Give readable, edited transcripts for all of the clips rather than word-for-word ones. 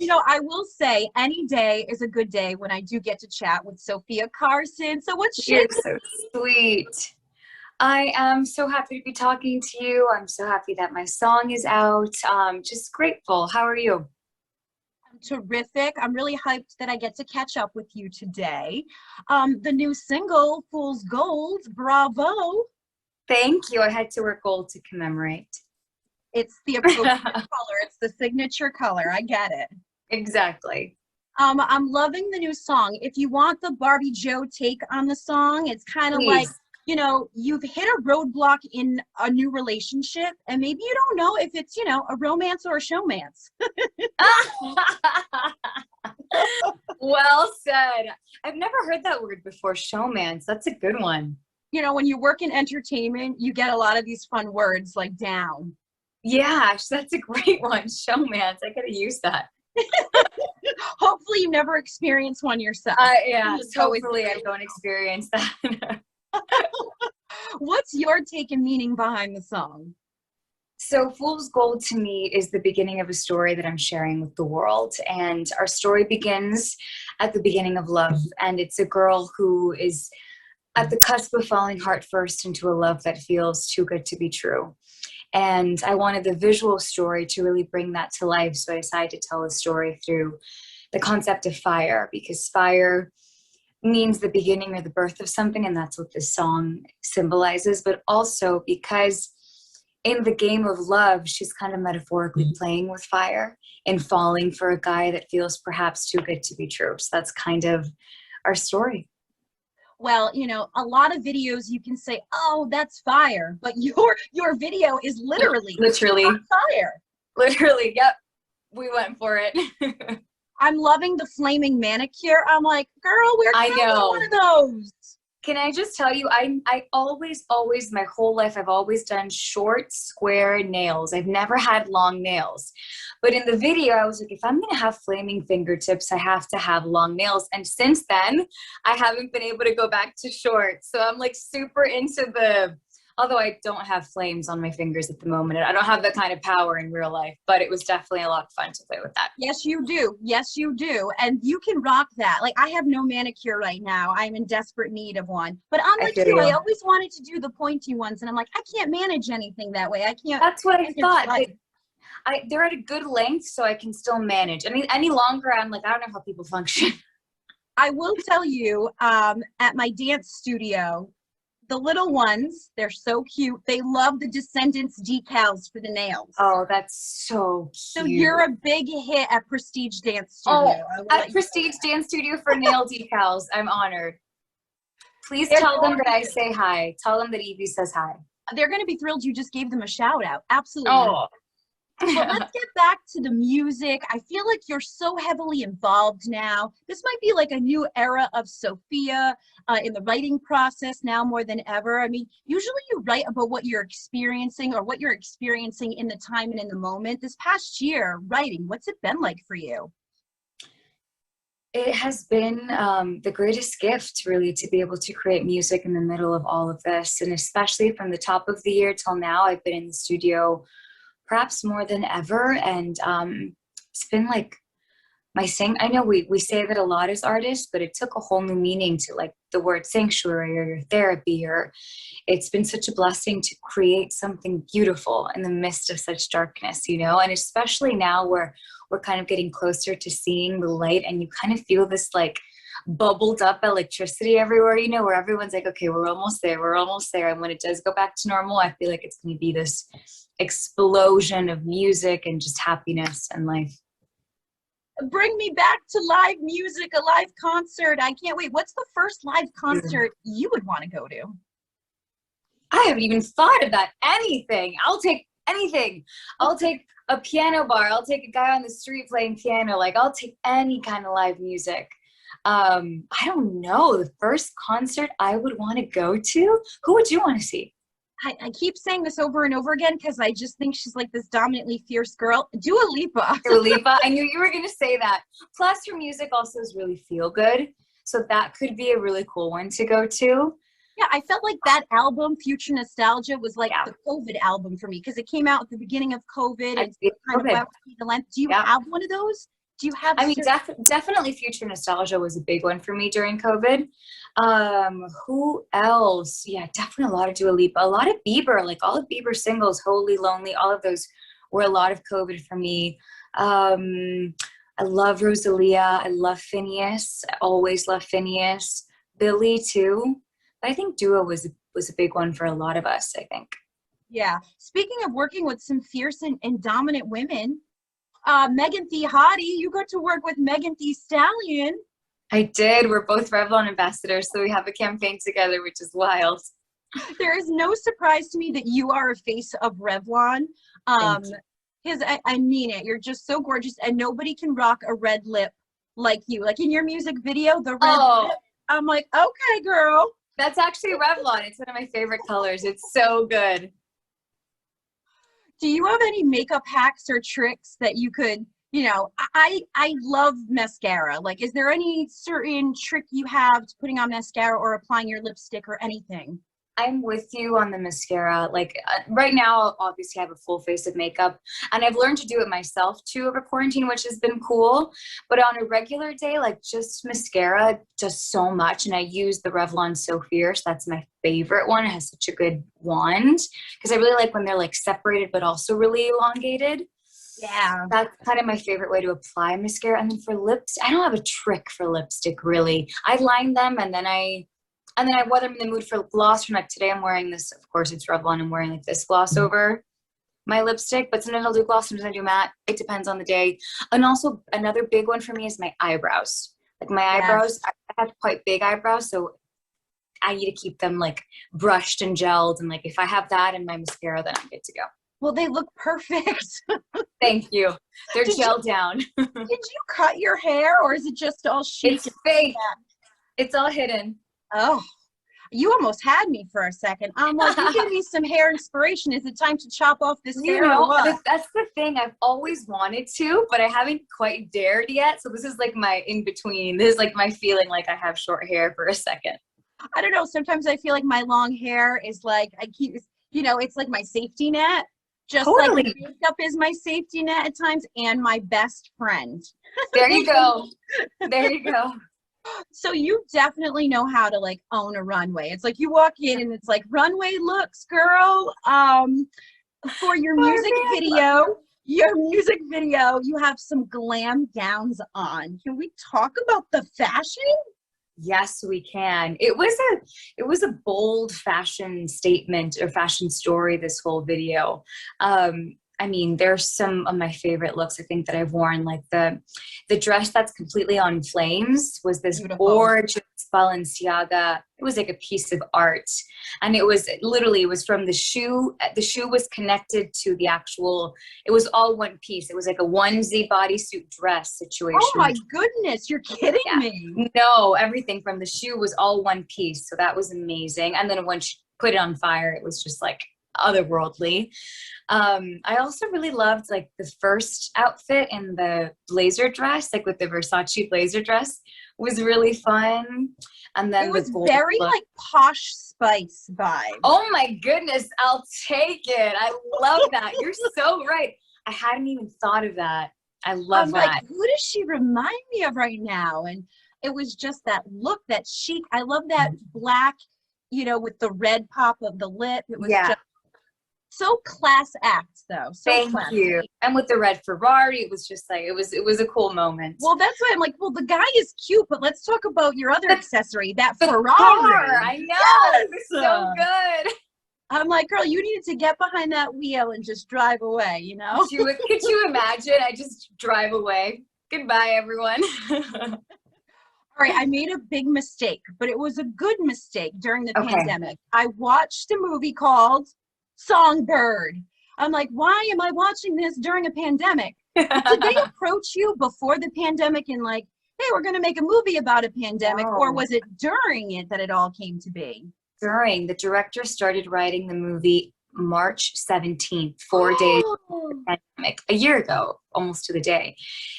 I will say any day is a good day when I do get to chat with Sofia Carson. So what's You're shaking? so sweet. I am so happy to be talking to you. I'm so happy that my song is out. Just grateful. How are you? I'm terrific. I'm really hyped that I get to catch up with you today. The new single, Fool's Gold, bravo. Thank you. I had to wear gold to commemorate. It's the appropriate color. It's the signature color. I get it. Exactly. I'm loving the new song. If you want the Barbie Joe take on the song, it's kind of like, Please. you've hit a roadblock in a new relationship, and maybe you don't know if it's, a romance or a showmance. Well said. I've never heard that word before, showmance. That's a good one. When you work in entertainment, you get a lot of these fun words like down. Yeah, that's a great one. Showmance. I gotta use that. Hopefully you never experience one yourself. Yeah, It's always hopefully I great. don't experience that. What's your take and meaning behind the song? So, Fool's Gold to me is the beginning of a story that I'm sharing with the world. And our story begins at the beginning of love. And it's a girl who is at the cusp of falling heart first into a love that feels too good to be true. And I wanted the visual story to really bring that to life. So I decided to tell the story through the concept of fire, because fire means the beginning or the birth of something. And that's what this song symbolizes. But also because in the game of love, she's kind of metaphorically playing with fire and falling for a guy that feels perhaps too good to be true. So that's kind of our story. Well, a lot of videos you can say, "Oh, that's fire," but your video is literally Literally, on fire. literally. Yep. We went for it. I'm loving the flaming manicure. I'm like, girl, where I can I get know. one of those? Can I just tell you, I always, my whole life, I've always done short, square nails. I've never had long nails. But in the video, I was like, if I'm going to have flaming fingertips, I have to have long nails. And since then, I haven't been able to go back to short. So I'm like super into although I don't have flames on my fingers at the moment. I don't have that kind of power in real life, but it was definitely a lot of fun to play with that. Yes, you do. Yes, you do. And you can rock that. Like, I have no manicure right now. I'm in desperate need of one. But I'm I like feel you. I you. always wanted to do the pointy ones. And I'm like, I can't manage anything that way. I can't That's what I manage thought. life. They're at a good length, so I can still manage. I mean, any longer, I'm like, I don't know how people function. I will tell you, at my dance studio, the little ones, they're so cute. They love the Descendants decals for the nails. Oh, that's so cute. So you're a big hit at Prestige Dance Oh, Studio. at Prestige Dance Studio for nail decals. I'm honored. Please tell them that I say hi. Tell them that Evie says hi. They're going to be thrilled you just gave them a shout out. Absolutely. Oh. But let's get back to the music. I feel like you're so heavily involved now. This might be like a new era of Sofia in the writing process now more than ever. I mean, usually you write about what you're experiencing or what you're experiencing in the time and in the moment. This past year, writing, what's it been like for you? It has been the greatest gift, really, to be able to create music in the middle of all of this. And especially from the top of the year till now, I've been in the studio perhaps more than ever. And it's been like I know we say that a lot as artists, but it took a whole new meaning to like the word sanctuary or your therapy, or it's been such a blessing to create something beautiful in the midst of such darkness, and especially now where we're kind of getting closer to seeing the light, and you kind of feel this like bubbled up electricity everywhere, where everyone's like, okay, we're almost there. And when it does go back to normal, I feel like it's going to be this explosion of music and just happiness and life. Bring me back to live music, a live concert. I can't wait. What's the first live concert you would want to go to? I haven't even thought of that. Anything. I'll take anything. I'll take a piano bar. I'll take a guy on the street playing piano. Like, I'll take any kind of live music. I don't know. The first concert I would want to go to, who would you want to see? I keep saying this over and over again because I just think she's like this dominantly fierce girl. Dua Lipa. Dua Lipa. I knew you were going to say that. Plus, her music also is really feel good. So that could be a really cool one to go to. Yeah, I felt like that album, Future Nostalgia, was like the COVID album for me because it came out at the beginning of COVID. It's kind of went the length. Do you have one of those? Do you have I mean, definitely future nostalgia was a big one for me during COVID. Who else? Yeah, definitely a lot of Dua Lipa, a lot of Bieber, like all of Bieber's singles, Holy, Lonely, all of those were a lot of COVID for me. I love Rosalia. I love Phineas. I always love Phineas. Billy too. But I think Dua was a big one for a lot of us, I think. Yeah. Speaking of working with some fierce and dominant women, Megan Thee Hottie, you got to work with Megan Thee Stallion. I did. We're both Revlon ambassadors, so we have a campaign together, which is wild. There is no surprise to me that you are a face of Revlon. Because I mean it. You're just so gorgeous, and nobody can rock a red lip like you. Like in your music video, the red lip. I'm like, okay, girl. That's actually Revlon. It's one of my favorite colors. It's so good. Do you have any makeup hacks or tricks that you could, I love mascara. Like, is there any certain trick you have to putting on mascara or applying your lipstick or anything? I'm with you on the mascara. Like right now, obviously I have a full face of makeup and I've learned to do it myself too over quarantine, which has been cool. But on a regular day, like just mascara does so much. And I use the Revlon So Fierce. That's my favorite one. It has such a good wand because I really like when they're like separated, but also really elongated. Yeah. That's kind of my favorite way to apply mascara. And then for lips, I don't have a trick for lipstick really. I line them and then whether I'm in the mood for gloss or not. Today I'm wearing this, of course it's Revlon, I'm wearing like this gloss over my lipstick, but sometimes I'll do gloss, sometimes I do matte. It depends on the day. And also another big one for me is my eyebrows. Like my eyebrows, I have quite big eyebrows, so I need to keep them like brushed and gelled. And like if I have that in my mascara, then I'm good to go. Well, they look perfect. Thank you. They're gelled down. Did you cut your hair or is it just all chic? It's fake. It's all hidden. Oh, you almost had me for a second. I'm like, you give me some hair inspiration. Is it time to chop off this hair or what? That's the thing. I've always wanted to, but I haven't quite dared yet. So this is like my in-between. This is like my feeling like I have short hair for a second. I don't know. Sometimes I feel like my long hair is like, I keep, it's like my safety net. Just totally. Like makeup is my safety net at times and my best friend. There you go. There you go. So you definitely know how to like own a runway. It's like you walk in and it's like runway looks, girl. For your music video, you have some glam gowns on. Can we talk about the fashion? Yes, we can. It was a bold fashion statement or fashion story, this whole video. I mean, there's some of my favorite looks I think that I've worn. Like the dress that's completely on flames was this gorgeous Balenciaga. It was like a piece of art. And it was from the shoe. The shoe was connected to the actual, it was all one piece. It was like a onesie bodysuit dress situation. Oh my goodness, you're kidding me. No, everything from the shoe was all one piece. So that was amazing. And then when she put it on fire, it was just like otherworldly. I also really loved like the first outfit in the blazer dress, like with the Versace blazer dress, was really fun. And then it was very like Posh Spice vibe. Oh my goodness, I'll take it. I love that. You're so right. I hadn't even thought of that. I love that. Like, who does she remind me of right now? And it was just that look, that chic. I love that black, with the red pop of the lip. It was just so class act though. So Thank classy. you. And with the red Ferrari, it was just like, it was a cool moment. Well, that's why I'm like, well, the guy is cute, but let's talk about your other accessory, that Ferrari. Car, I know. Yes. It was so good. I'm like, girl, you needed to get behind that wheel and just drive away, Could you imagine? I just drive away. Goodbye, everyone. All right, I made a big mistake, but it was a good mistake during the pandemic. I watched a movie called Songbird. I'm like, why am I watching this during a pandemic? Did they approach you before the pandemic and like, hey, we're going to make a movie about a pandemic? No. Or was it during it that it all came to be? During. The director started writing the movie March 17th, 4 days before the pandemic, a year ago, almost to the day.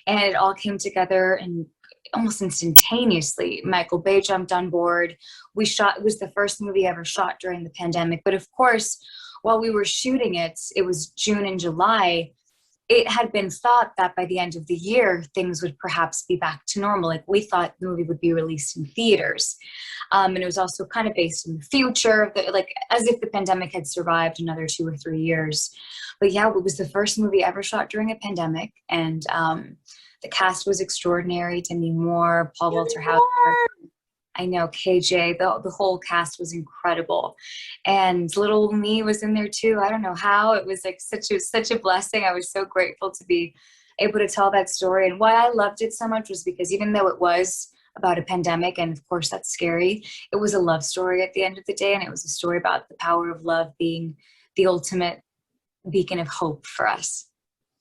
And it all came together and almost instantaneously. Michael Bay jumped on board. It was the first movie ever shot during the pandemic. But of course, while we were shooting it, it was June and July. it had been thought that by the end of the year, things would perhaps be back to normal. Like we thought the movie would be released in theaters. And it was also kind of based in the future, like as if the pandemic had survived another 2 or 3 years. But yeah, it was the first movie ever shot during a pandemic. And the cast was extraordinary. Demi Moore, Paul Walter Hauser. I know, KJ, the whole cast was incredible. And little me was in there too. I don't know how. It was like such a blessing. I was so grateful to be able to tell that story. And why I loved it so much was because even though it was about a pandemic, and of course that's scary, it was a love story at the end of the day. And it was a story about the power of love being the ultimate beacon of hope for us.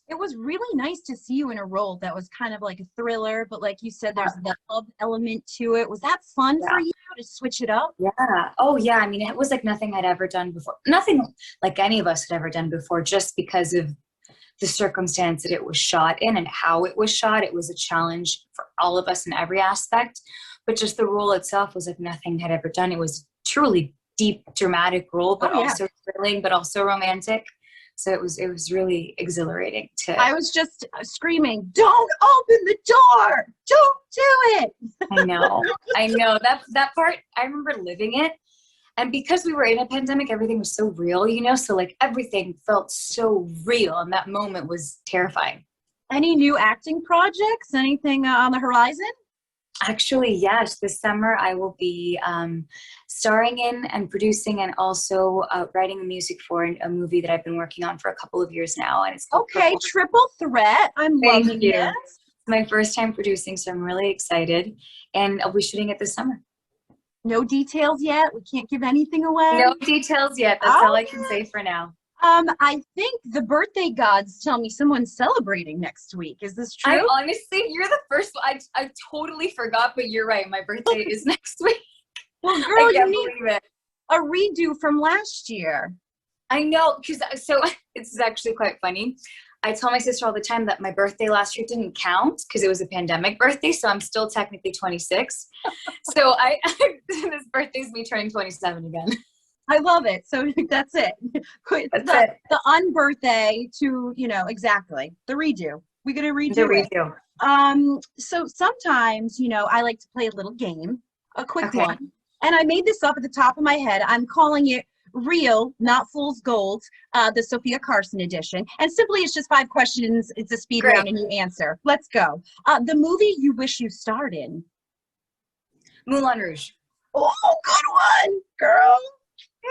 It was really nice to see you in a role that was kind of like a thriller, but like you said, there's the love element to it. Was that fun for you to switch it up? Yeah. Oh, yeah. I mean, it was like nothing I'd ever done before. Nothing like any of us had ever done before, just because of the circumstance that it was shot in and how it was shot. It was a challenge for all of us in every aspect, but just the role itself was like nothing had ever done. It was truly deep, dramatic role, but also thrilling, but also romantic. So it was really exhilarating I was just screaming, "Don't open the door! Don't do it!" I know that part. I remember living it, and because we were in a pandemic, everything was so real, so like everything felt so real, and that moment was terrifying. Any new acting projects? Anything on the horizon? Actually, yes. This summer I will be starring in and producing and also writing the music for a movie that I've been working on for a couple of years now. And it's called Triple threat. I'm loving this. It's my first time producing, so I'm really excited. And I'll be shooting it this summer. No details yet? We can't give anything away? No details yet. That's all I can say for now. I think the birthday gods tell me someone's celebrating next week. Is this true? I honestly, you're the first one. I totally forgot, but you're right. My birthday is next week. Well, girl, you need a redo from last year. I know, so it's actually quite funny. I tell my sister all the time that my birthday last year didn't count because it was a pandemic birthday, so I'm still technically 26. So this birthday's me turning 27 again. I love it. So that's it. The unbirthday to, exactly. The redo. We're going to redo it. So sometimes, I like to play a little game, a quick one. And I made this up at the top of my head. I'm calling it Real, Not Fool's Gold, the Sofia Carson edition. And simply it's just 5 questions. It's a speed round and you answer. Let's go. The movie you wish you starred in? Moulin Rouge. Oh, good one, girl.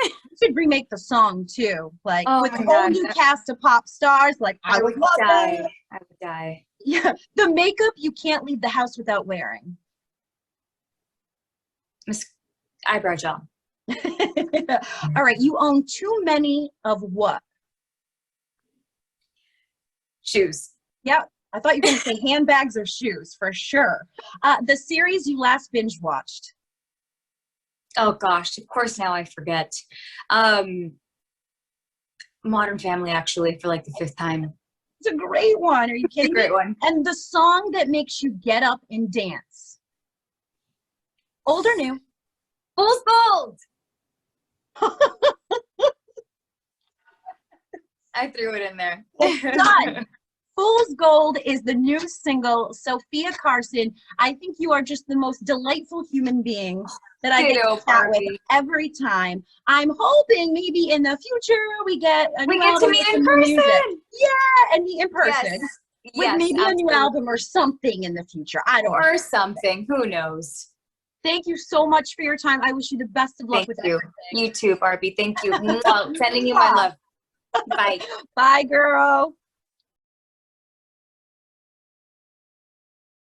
You should remake the song too, like with a whole new cast of pop stars. Like I would die. I would die. Yeah, the makeup you can't leave the house without wearing. Eyebrow gel. All right, you own too many of what? Shoes. Yep, I thought you were going to say handbags or shoes for sure. The series you last binge watched. Oh gosh, of course now I forget. Modern Family, actually, for like the 5th time. It's a great one. Are you kidding me? It's a great one. And the song that makes you get up and dance. Old or new? Fool's Gold. I threw it in there. Done. Fool's Gold is the new single, Sofia Carson. I think you are just the most delightful human being that I get to chat with every time. I'm hoping maybe in the future we get to meet in person. Yeah, and meet in person. With maybe a new album or something in the future. I don't know. Or something. Who knows? Thank you so much for your time. I wish you the best of luck with everything. You too, Barbie. Thank you. Sending you my love. Bye. Bye, girl.